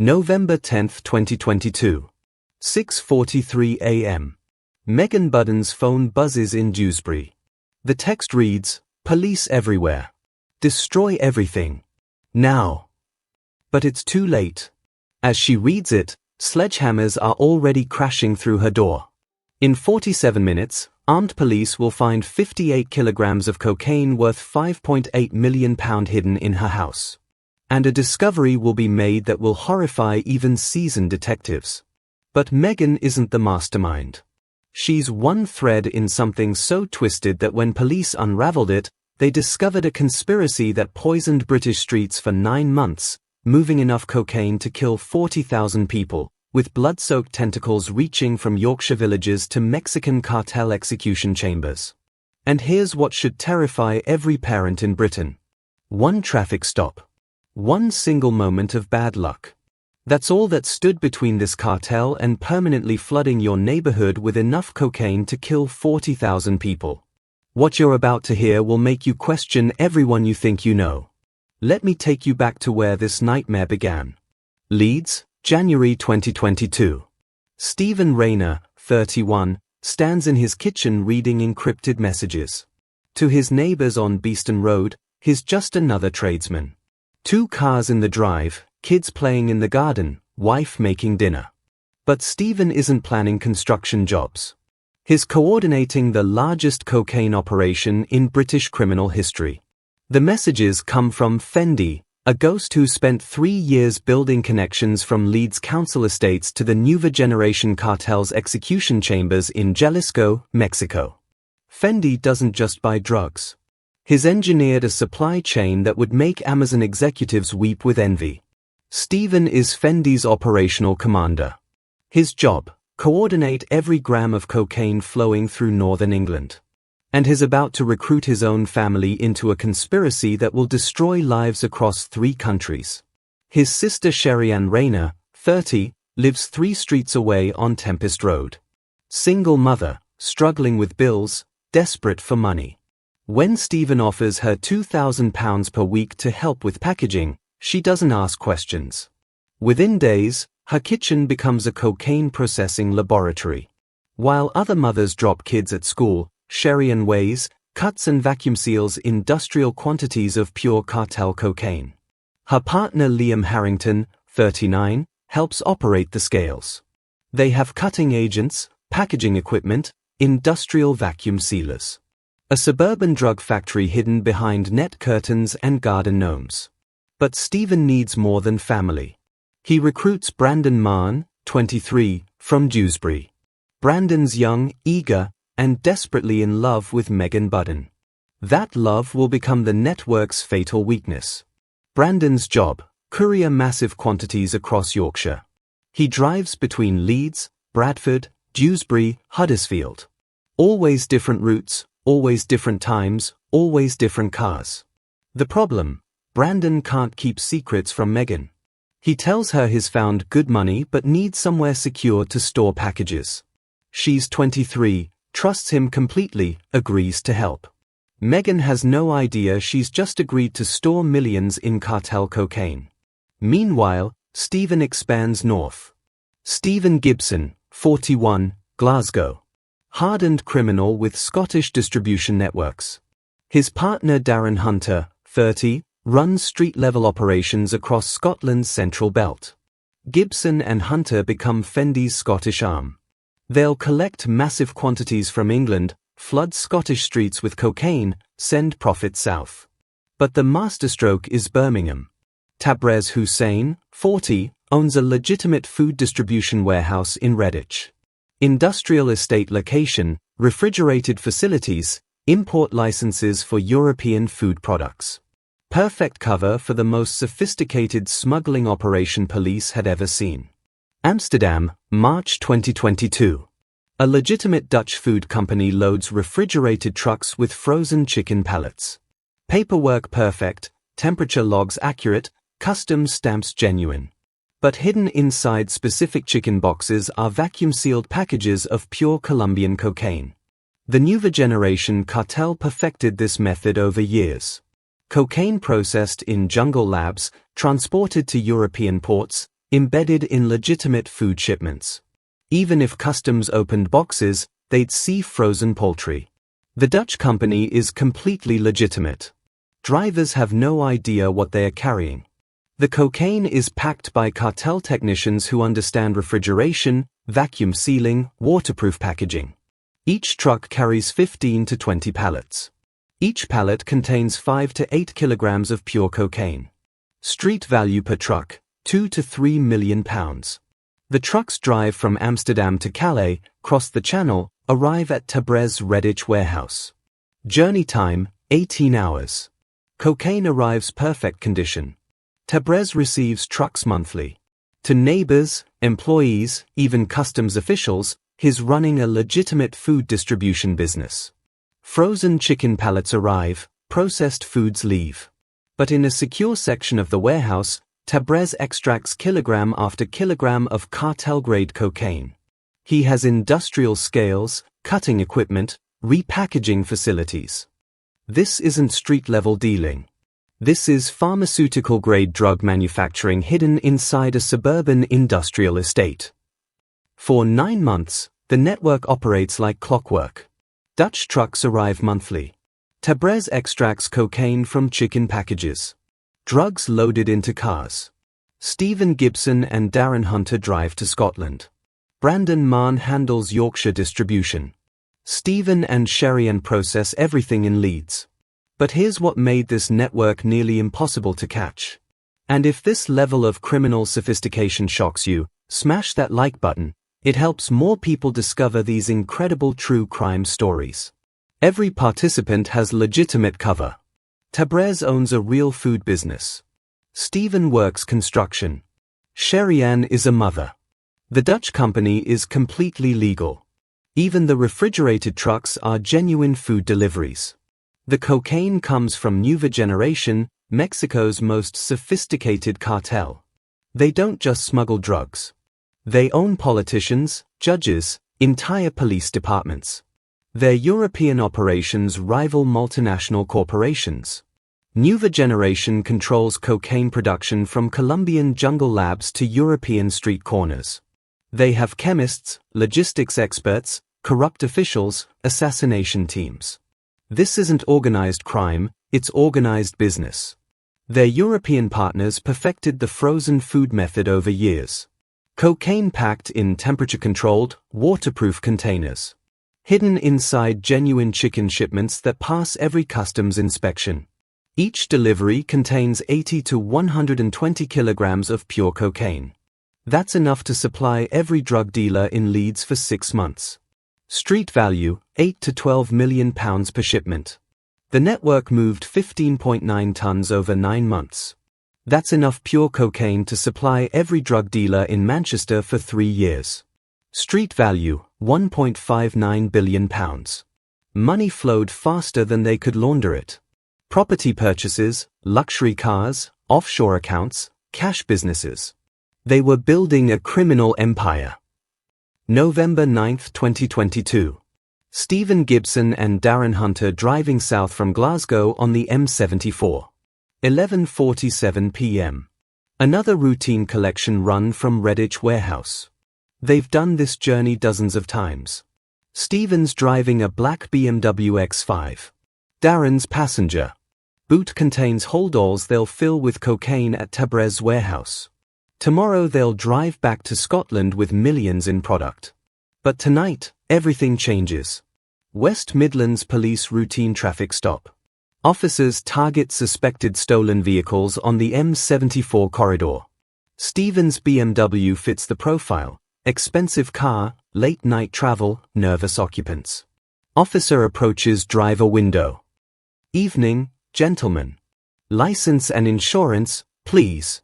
November 10, 2022. 6:43 a.m. Megan Budden's phone buzzes in Dewsbury. The text reads, "Police everywhere. Destroy everything. Now." But it's too late. As she reads it, sledgehammers are already crashing through her door. In 47 minutes, armed police will find 58 kilograms of cocaine worth £5.8 million hidden in her house. And a discovery will be made that will horrify even seasoned detectives. But Megan isn't the mastermind. She's one thread in something so twisted that when police unraveled it, they discovered a conspiracy that poisoned British streets for 9 months, moving enough cocaine to kill 40,000 people, with blood-soaked tentacles reaching from Yorkshire villages to Mexican cartel execution chambers. And here's what should terrify every parent in Britain. One traffic stop. One single moment of bad luck. That's all that stood between this cartel and permanently flooding your neighborhood with enough cocaine to kill 40,000 people. What you're about to hear will make you question everyone you think you know. Let me take you back to where this nightmare began. Leeds, January 2022. Stephen Rayner, 31, stands in his kitchen reading encrypted messages. To his neighbors on Beeston Road, he's just another tradesman. 2 cars in the drive, kids playing in the garden, wife making dinner. But Stephen isn't planning construction jobs. He's coordinating the largest cocaine operation in British criminal history. The messages come from Fendi, a ghost who spent 3 years building connections from Leeds council estates to the Nueva Generation cartel's execution chambers in Jalisco, Mexico. Fendi doesn't just buy drugs. He's engineered a supply chain that would make Amazon executives weep with envy. Stephen is Fendi's operational commander. His job, coordinate every gram of cocaine flowing through northern England. And he's about to recruit his own family into a conspiracy that will destroy lives across 3 countries. His sister Sherry-Ann Rayner, 30, lives 3 streets away on Tempest Road. Single mother, struggling with bills, desperate for money. When Stephen offers her £2,000 per week to help with packaging, she doesn't ask questions. Within days, her kitchen becomes a cocaine processing laboratory. While other mothers drop kids at school, Sherry-Ann weighs, cuts and vacuum seals industrial quantities of pure cartel cocaine. Her partner Liam Harrington, 39, helps operate the scales. They have cutting agents, packaging equipment, industrial vacuum sealers. A suburban drug factory hidden behind net curtains and garden gnomes. But Stephen needs more than family. He recruits Brandon Mahon, 23, from Dewsbury. Brandon's young, eager, and desperately in love with Megan Budden. That love will become the network's fatal weakness. Brandon's job, courier massive quantities across Yorkshire. He drives between Leeds, Bradford, Dewsbury, Huddersfield. Always different routes, always different times, always different cars. The problem? Brandon can't keep secrets from Megan. He tells her he's found good money but needs somewhere secure to store packages. She's 23, trusts him completely, agrees to help. Megan has no idea she's just agreed to store millions in cartel cocaine. Meanwhile, Stephen expands north. Stephen Gibson, 41, Glasgow. Hardened criminal with Scottish distribution networks. His partner Darren Hunter, 30, runs street-level operations across Scotland's central belt. Gibson and Hunter become Fendi's Scottish arm. They'll collect massive quantities from England, flood Scottish streets with cocaine, send profits south. But the masterstroke is Birmingham. Tabrez Hussain, 40, owns a legitimate food distribution warehouse in Redditch. Industrial estate location, refrigerated facilities, import licenses for European food products. Perfect cover for the most sophisticated smuggling operation police had ever seen. Amsterdam, March 2022. A legitimate Dutch food company loads refrigerated trucks with frozen chicken pallets. Paperwork perfect, temperature logs accurate, customs stamps genuine. But hidden inside specific chicken boxes are vacuum-sealed packages of pure Colombian cocaine. The Nueva Generation cartel perfected this method over years. Cocaine processed in jungle labs, transported to European ports, embedded in legitimate food shipments. Even if customs opened boxes, they'd see frozen poultry. The Dutch company is completely legitimate. Drivers have no idea what they are carrying. The cocaine is packed by cartel technicians who understand refrigeration, vacuum sealing, waterproof packaging. Each truck carries 15 to 20 pallets. Each pallet contains 5 to 8 kilograms of pure cocaine. Street value per truck, £2 to £3 million. The trucks drive from Amsterdam to Calais, cross the Channel, arrive at Tabrez Redditch warehouse. Journey time, 18 hours. Cocaine arrives perfect condition. Tabrez receives trucks monthly. To neighbors, employees, even customs officials, he's running a legitimate food distribution business. Frozen chicken pallets arrive, processed foods leave. But in a secure section of the warehouse, Tabrez extracts kilogram after kilogram of cartel-grade cocaine. He has industrial scales, cutting equipment, repackaging facilities. This isn't street-level dealing. This is pharmaceutical-grade drug manufacturing hidden inside a suburban industrial estate. For 9 months, the network operates like clockwork. Dutch trucks arrive monthly. Tabrez extracts cocaine from chicken packages. Drugs loaded into cars. Stephen Gibson and Darren Hunter drive to Scotland. Brandon Mann handles Yorkshire distribution. Stephen and Sherry-Ann process everything in Leeds. But here's what made this network nearly impossible to catch. And if this level of criminal sophistication shocks you, smash that like button. It helps more people discover these incredible true crime stories. Every participant has legitimate cover. Tabrez owns a real food business. Stephen works construction. Sherry-Ann is a mother. The Dutch company is completely legal. Even the refrigerated trucks are genuine food deliveries. The cocaine comes from Nueva Generation, Mexico's most sophisticated cartel. They don't just smuggle drugs. They own politicians, judges, entire police departments. Their European operations rival multinational corporations. Nueva Generation controls cocaine production from Colombian jungle labs to European street corners. They have chemists, logistics experts, corrupt officials, assassination teams. This isn't organized crime, it's organized business. Their European partners perfected the frozen food method over years. Cocaine packed in temperature-controlled, waterproof containers. Hidden inside genuine chicken shipments that pass every customs inspection. Each delivery contains 80 to 120 kilograms of pure cocaine. That's enough to supply every drug dealer in Leeds for 6 months. Street value, £8 to £12 million per shipment. The network moved 15.9 tons over 9 months. That's enough pure cocaine to supply every drug dealer in Manchester for 3 years. Street value, £1.59 billion. Money flowed faster than they could launder it. Property purchases, luxury cars, offshore accounts, cash businesses. They were building a criminal empire. November 9, 2022. Stephen Gibson and Darren Hunter driving south from Glasgow on the M74. 11:47 p.m. Another routine collection run from Redditch warehouse. They've done this journey dozens of times. Stephen's driving a black BMW X5. Darren's passenger. Boot contains holdalls they'll fill with cocaine at Tabrez warehouse. Tomorrow they'll drive back to Scotland with millions in product. But tonight, everything changes. West Midlands Police routine traffic stop. Officers target suspected stolen vehicles on the M74 corridor. Stephen's BMW fits the profile. Expensive car, late night travel, nervous occupants. Officer approaches driver window. Evening, gentlemen. License and insurance, please.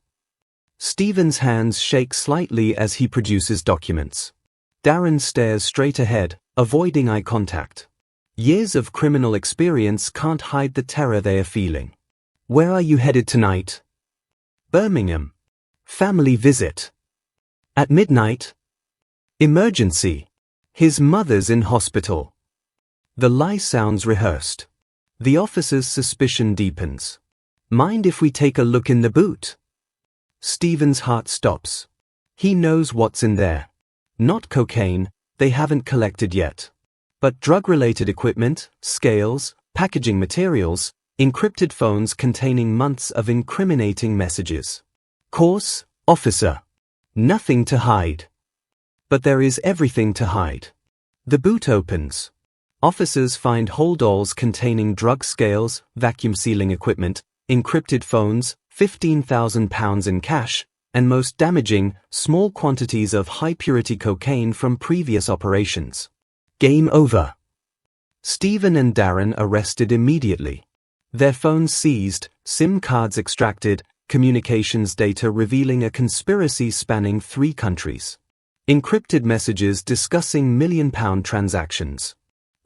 Stephen's hands shake slightly as he produces documents. Darren stares straight ahead, avoiding eye contact. Years of criminal experience can't hide the terror they are feeling. Where are you headed tonight? Birmingham. Family visit. At midnight? Emergency. His mother's in hospital. The lie sounds rehearsed. The officer's suspicion deepens. Mind if we take a look in the boot? Stephen's heart stops. He knows what's in there. Not cocaine, they haven't collected yet. But drug-related equipment, scales, packaging materials, encrypted phones containing months of incriminating messages. Course, officer. Nothing to hide. But there is everything to hide. The boot opens. Officers find holdalls containing drug scales, vacuum sealing equipment, encrypted phones, £15,000 in cash, and most damaging, small quantities of high-purity cocaine from previous operations. Game over. Stephen and Darren arrested immediately. Their phones seized, SIM cards extracted, communications data revealing a conspiracy spanning 3 countries. Encrypted messages discussing million-pound transactions.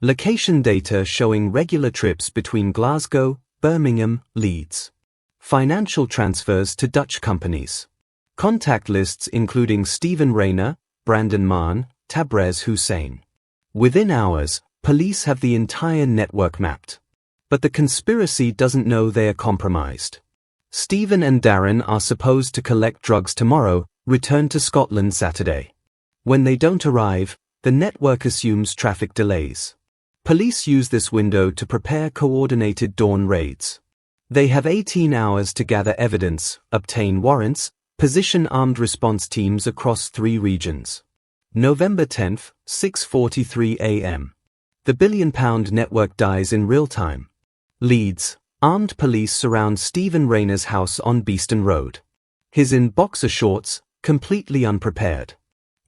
Location data showing regular trips between Glasgow, Birmingham, Leeds. Financial transfers to Dutch companies. Contact lists including Stephen Rayner, Brandon Mann, Tabrez Hussein. Within hours, police have the entire network mapped. But the conspiracy doesn't know they are compromised. Stephen and Darren are supposed to collect drugs tomorrow, return to Scotland Saturday. When they don't arrive, the network assumes traffic delays. Police use this window to prepare coordinated dawn raids. They have 18 hours to gather evidence, obtain warrants, position armed response teams across 3 regions. November 10, 6:43 a.m. The billion-pound network dies in real time. Leeds. Armed police surround Stephen Rayner's house on Beeston Road. He's in boxer shorts, completely unprepared.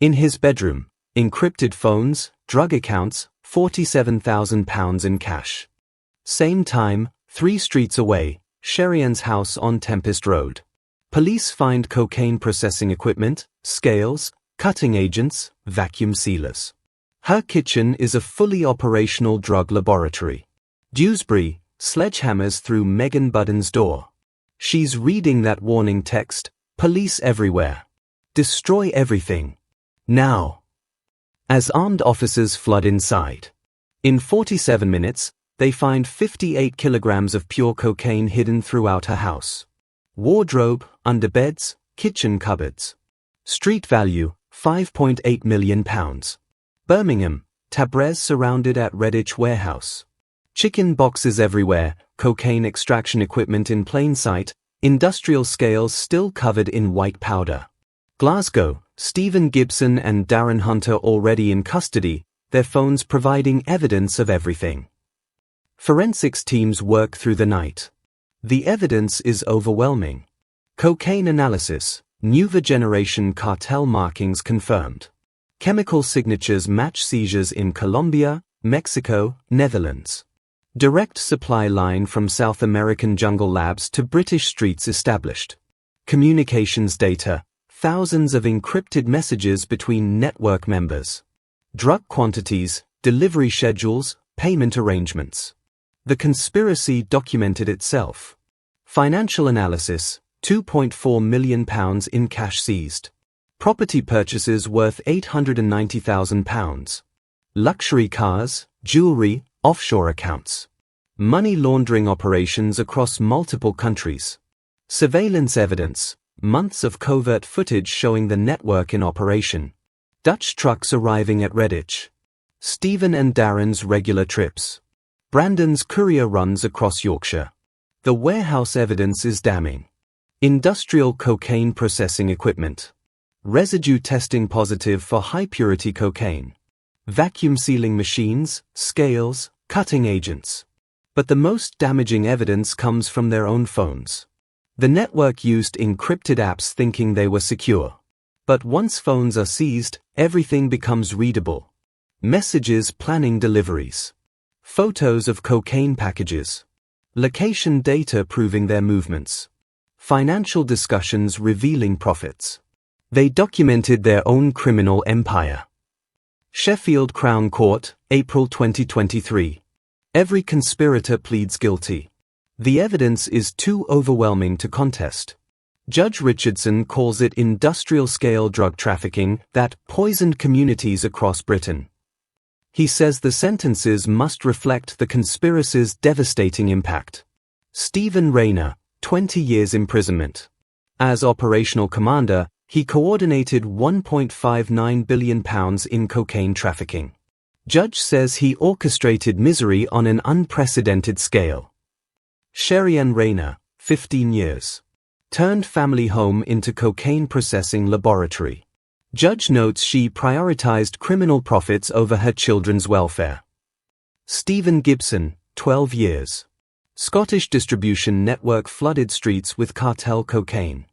In his bedroom, encrypted phones, drug accounts, £47,000 in cash. Same time, 3 streets away, Sherian's house on Tempest Road. Police find cocaine processing equipment, scales, cutting agents, vacuum sealers. Her kitchen is a fully operational drug laboratory. Dewsbury. Sledgehammers through Megan Budden's door. She's reading that warning text, police everywhere. Destroy everything. Now. As armed officers flood inside. In 47 minutes, they find 58 kilograms of pure cocaine hidden throughout her house. Wardrobe, underbeds, kitchen cupboards. Street value, £5.8 million. Birmingham, Tabrez surrounded at Redditch warehouse. Chicken boxes everywhere, cocaine extraction equipment in plain sight, industrial scales still covered in white powder. Glasgow, Stephen Gibson and Darren Hunter already in custody, their phones providing evidence of everything. Forensics teams work through the night. The evidence is overwhelming. Cocaine analysis, newer generation cartel markings confirmed. Chemical signatures match seizures in Colombia, Mexico, Netherlands. Direct supply line from South American jungle labs to British streets established. Communications data, thousands of encrypted messages between network members. Drug quantities, delivery schedules, payment arrangements. The conspiracy documented itself. Financial analysis, £2.4 million in cash seized. Property purchases worth £890,000. Luxury cars, jewelry, offshore accounts. Money laundering operations across multiple countries. Surveillance evidence, months of covert footage showing the network in operation. Dutch trucks arriving at Redditch. Stephen and Darren's regular trips. Brandon's courier runs across Yorkshire. The warehouse evidence is damning. Industrial cocaine processing equipment. Residue testing positive for high-purity cocaine. Vacuum sealing machines, scales, cutting agents. But the most damaging evidence comes from their own phones. The network used encrypted apps thinking they were secure. But once phones are seized, everything becomes readable. Messages planning deliveries. Photos of cocaine packages. Location data proving their movements. Financial discussions revealing profits. They documented their own criminal empire. Sheffield Crown Court, April 2023. Every conspirator pleads guilty. The evidence is too overwhelming to contest. Judge Richardson calls it industrial-scale drug trafficking that poisoned communities across Britain. He says the sentences must reflect the conspiracy's devastating impact. Stephen Rayner, 20 years imprisonment. As operational commander, He coordinated £1.59 billion in cocaine trafficking. Judge says he orchestrated misery on an unprecedented scale. Sherian Rayner, 15 years. Turned family home into cocaine processing laboratory. Judge notes she prioritized criminal profits over her children's welfare. Stephen Gibson, 12 years. Scottish distribution network flooded streets with cartel cocaine.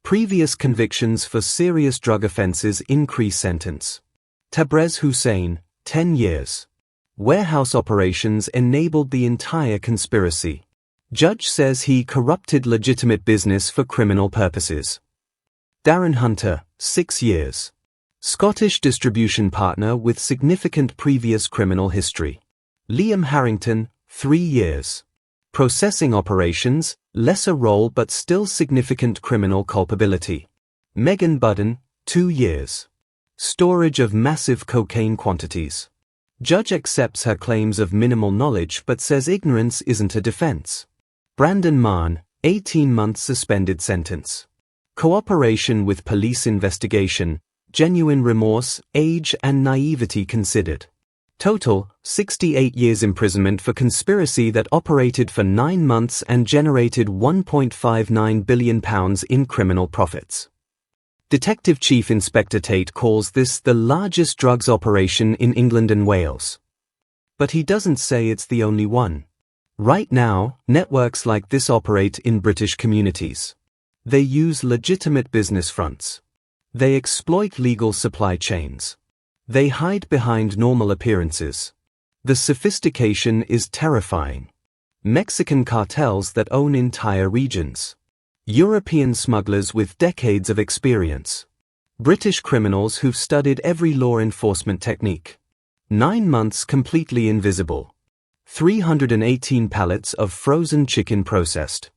Previous convictions for serious drug offences increase sentence. Tabrez Hussain, 10 years. Warehouse operations enabled the entire conspiracy. Judge says he corrupted legitimate business for criminal purposes. Darren Hunter, 6 years. Scottish distribution partner with significant previous criminal history. Liam Harrington, 3 years. Processing operations, lesser role but still significant criminal culpability. Megan Budden, 2 years. Storage of massive cocaine quantities. Judge accepts her claims of minimal knowledge but says ignorance isn't a defense. Brandon Mann, 18 months suspended sentence. Cooperation with police investigation, genuine remorse, age and naivety considered. Total, 68 years imprisonment for conspiracy that operated for 9 months and generated £1.59 billion in criminal profits. Detective Chief Inspector Tate calls this the largest drugs operation in England and Wales. But he doesn't say it's the only one. Right now, networks like this operate in British communities. They use legitimate business fronts. They exploit legal supply chains. They hide behind normal appearances. The sophistication is terrifying. Mexican cartels that own entire regions. European smugglers with decades of experience. British criminals who've studied every law enforcement technique. 9 months completely invisible. 318 pallets of frozen chicken processed.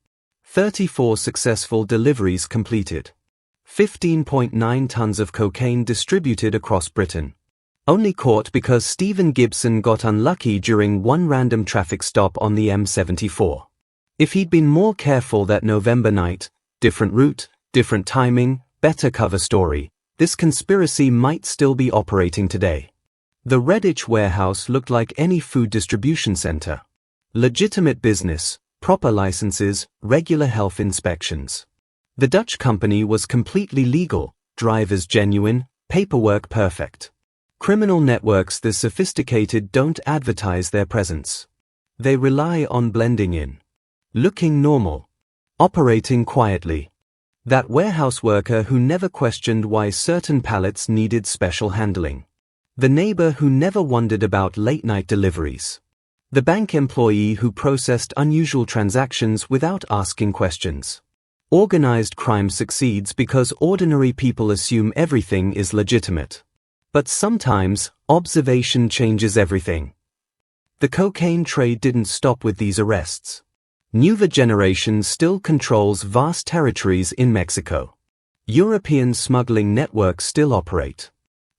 34 successful deliveries completed. 15.9 tons of cocaine distributed across Britain. Only caught because Stephen Gibson got unlucky during one random traffic stop on the M74. If he'd been more careful that November night, different route, different timing, better cover story, this conspiracy might still be operating today. The Redditch warehouse looked like any food distribution center. Legitimate business, proper licenses, regular health inspections. The Dutch company was completely legal, drivers genuine, paperwork perfect. Criminal networks this sophisticated don't advertise their presence. They rely on blending in. Looking normal. Operating quietly. That warehouse worker who never questioned why certain pallets needed special handling. The neighbor who never wondered about late-night deliveries. The bank employee who processed unusual transactions without asking questions. Organized crime succeeds because ordinary people assume everything is legitimate. But sometimes, observation changes everything. The cocaine trade didn't stop with these arrests. Newer generation still controls vast territories in Mexico. European smuggling networks still operate.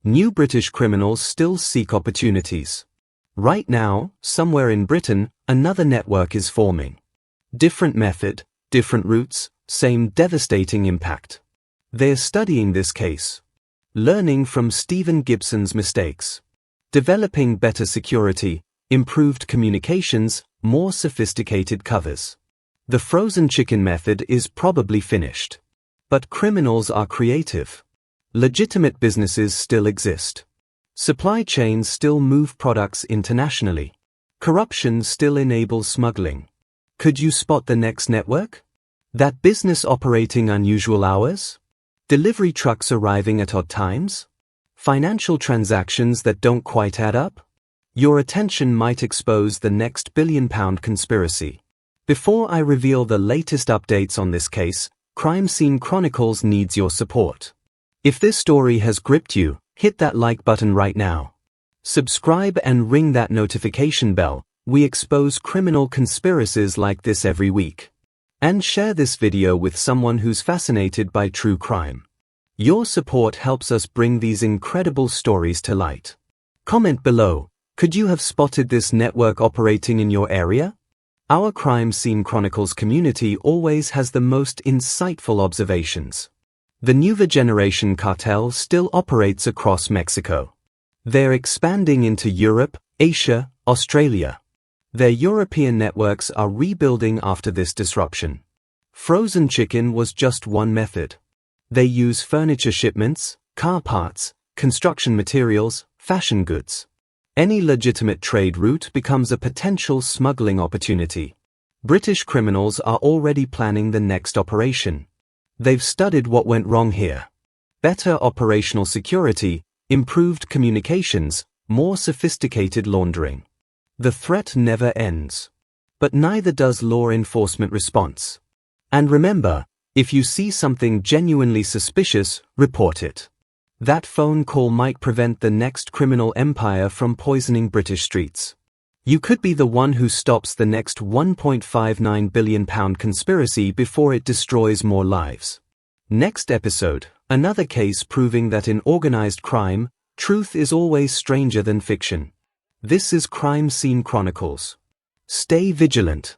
New British criminals still seek opportunities. Right now, somewhere in Britain, another network is forming. Different method, different routes, same devastating impact. They're studying this case. Learning from Stephen Gibson's mistakes. Developing better security, improved communications, more sophisticated covers. The frozen chicken method is probably finished. But criminals are creative. Legitimate businesses still exist. Supply chains still move products internationally. Corruption still enables smuggling. Could you spot the next network? That business operating unusual hours? Delivery trucks arriving at odd times? Financial transactions that don't quite add up? Your attention might expose the next billion-pound conspiracy. Before I reveal the latest updates on this case, Crime Scene Chronicles needs your support. If this story has gripped you, hit that like button right now. Subscribe and ring that notification bell. We expose criminal conspiracies like this every week. And share this video with someone who's fascinated by true crime. Your support helps us bring these incredible stories to light. Comment below, could you have spotted this network operating in your area? Our Crime Scene Chronicles community always has the most insightful observations. The newer generation Cartel still operates across Mexico. They're expanding into Europe, Asia, Australia. Their European networks are rebuilding after this disruption. Frozen chicken was just one method. They use furniture shipments, car parts, construction materials, fashion goods. Any legitimate trade route becomes a potential smuggling opportunity. British criminals are already planning the next operation. They've studied what went wrong here. Better operational security, improved communications, more sophisticated laundering. The threat never ends. But neither does law enforcement response. And remember, if you see something genuinely suspicious, report it. That phone call might prevent the next criminal empire from poisoning British streets. You could be the one who stops the next £1.59 billion conspiracy before it destroys more lives. Next episode, another case proving that in organized crime, truth is always stranger than fiction. This is Crime Scene Chronicles. Stay vigilant.